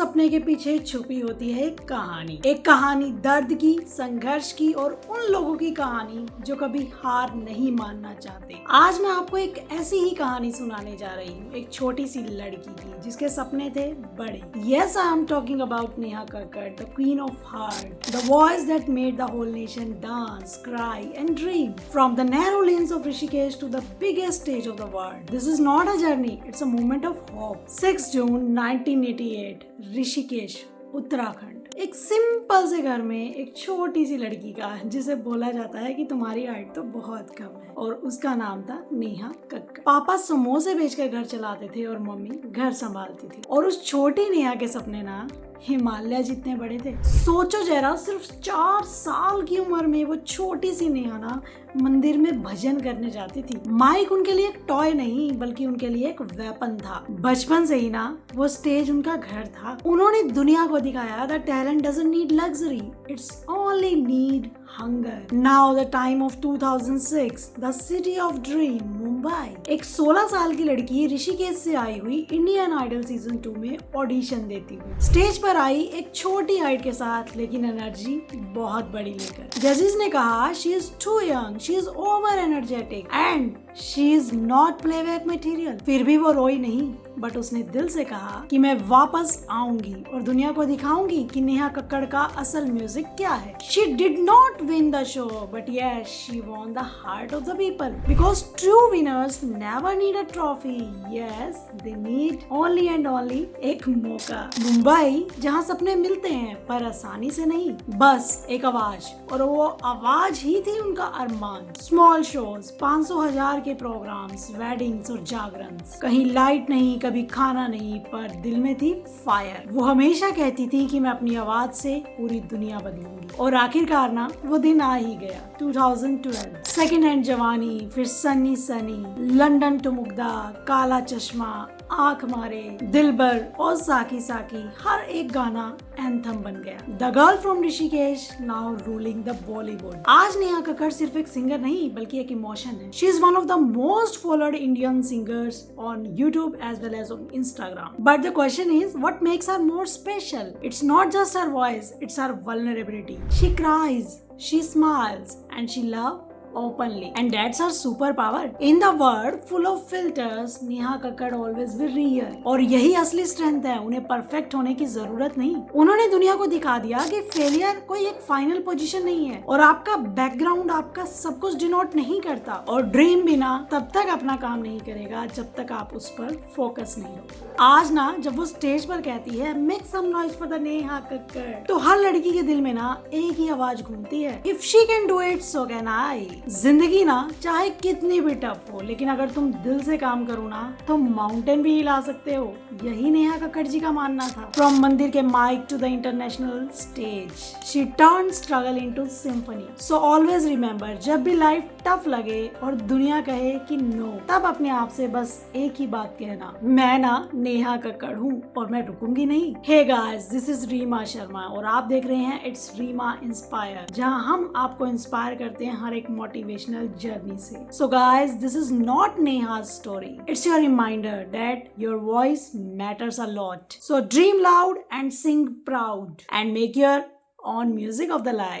सपने के पीछे छुपी होती है एक कहानी दर्द की, संघर्ष की और उन लोगों की कहानी जो कभी हार नहीं मानना चाहते। आज मैं आपको एक ऐसी ही कहानी सुनाने जा रही हूँ, एक छोटी सी लड़की की जिसके सपने थे बड़े। Yes, I am talking about Neha Kakkar, the queen of heart, the voice that made the whole nation dance, cry and dream. From the narrow lanes of Rishikesh to the biggest stage of the world. This is not a journey, it's a moment of hope. 6 June 1988, Rishikesh, Uttarakhand. एक simple से घर में एक छोटी सी लड़की का जिसे बोला जाता है कि तुम्हारी हाइट तो बहुत कम है, और उसका नाम था नेहा कक्कड़। पापा समोसे बेचकर घर चलाते थे और मम्मी घर संभालती थी। और उस छोटी नेहा के सपने ना हिमालय जितने बड़े थे। सोचो जरा, सिर्फ 4 साल की उम्र में वो छोटी सी नेहा ना मंदिर में भजन करने जाती थी। माइक उनके लिए एक टॉय नहीं बल्कि उनके लिए एक वेपन था। बचपन से ही ना वो स्टेज उनका घर था। उन्होंने दुनिया को दिखाया that talent doesn't need luxury, it's only need hunger. Now the time of 2006, the city of dream, Mumbai. एक 16 साल की लड़की ऋषिकेश से आई हुई इंडियन आइडल सीजन 2 में ऑडिशन देती हुई स्टेज पर आई, एक छोटी हाइट के साथ लेकिन एनर्जी बहुत बड़ी लेकर। जजेस ने कहा she is too young, she is over energetic and she is not playback material. फिर भी वो रोई नहीं, बट उसने दिल से कहा कि मैं वापस आऊंगी और दुनिया को दिखाऊंगी कि नेहा कक्कड़ का असल म्यूजिक क्या है। She did not win the show, but yes, she won the heart of the people. Because true winners never need a trophy. Yes, they need only and only एक मौका। मुंबई जहाँ सपने मिलते हैं पर आसानी से नहीं, बस एक आवाज, और वो आवाज ही थी उनका अरमान। स्मॉल शोज, 500,000 के प्रोग्राम्स, वेडिंग्स और जागरण। कहीं लाइट नहीं, कभी खाना नहीं, पर दिल में थी फायर। वो हमेशा कहती थी कि मैं अपनी आवाज से पूरी दुनिया बदलूंगी। और आखिरकार ना वो दिन आ ही गया। 2012, सेकेंड हैंड जवानी, फिर सनी सनी, लंदन टू मुग्धा, काला चश्मा, आंख मारे, दिलबर और साकी साकी, हर एक गाना एंथम बन गया। The girl from Rishikesh now ruling the Bollywood. आज नेहा कक्कड़ सिर्फ एक सिंगर नहीं बल्कि एक इमोशन है। She is one of the most followed Indian singers on YouTube as well as on Instagram. But the question is what makes her more special? It's not just her voice, it's her vulnerability. She cries, she smiles and she loves openly, and that's her superpower. In the world full of filters, Neha Kakkar always be real, और यही असली strength है। उन्हें perfect होने की जरूरत नहीं। उन्होंने दुनिया को दिखा दिया कि फेलियर कोई एक फाइनल पोजीशन नहीं है, और आपका बैकग्राउंड आपका सब कुछ डिनोट नहीं करता, और ड्रीम भी ना तब तक अपना काम नहीं करेगा जब तक आप उस पर फोकस नहीं हो। आज ना जब वो स्टेज पर कहती है make some noise for the Neha Kakkar, तो हर लड़की के दिल में ना एक ही आवाज घूमती है, if she can do it so can I. जिंदगी ना चाहे कितनी भी टफ हो, लेकिन अगर तुम दिल से काम करो ना तो माउंटेन भी हिला सकते हो। यही नेहा कक्कड़ जी का मानना था। फ्रॉम मंदिर के mic to the international stage, she turn struggle into symphony. So always remember, जब भी लाइफ टफ लगे और दुनिया कहे कि नो, तब अपने आप से बस एक ही बात कहना, मैं ना नेहा कक्कड़ हूँ और मैं रुकूंगी नहीं। Hey guys, this is Reema Sharma और आप देख रहे हैं इट्स रीमा इंस्पायर, जहाँ हम आपको इंस्पायर करते हैं हर एक मोटिवेशनल जर्नी से। So guys, this is not Neha's story. It's your reminder that your voice matters a lot. So dream loud and sing proud and make your own music of the life.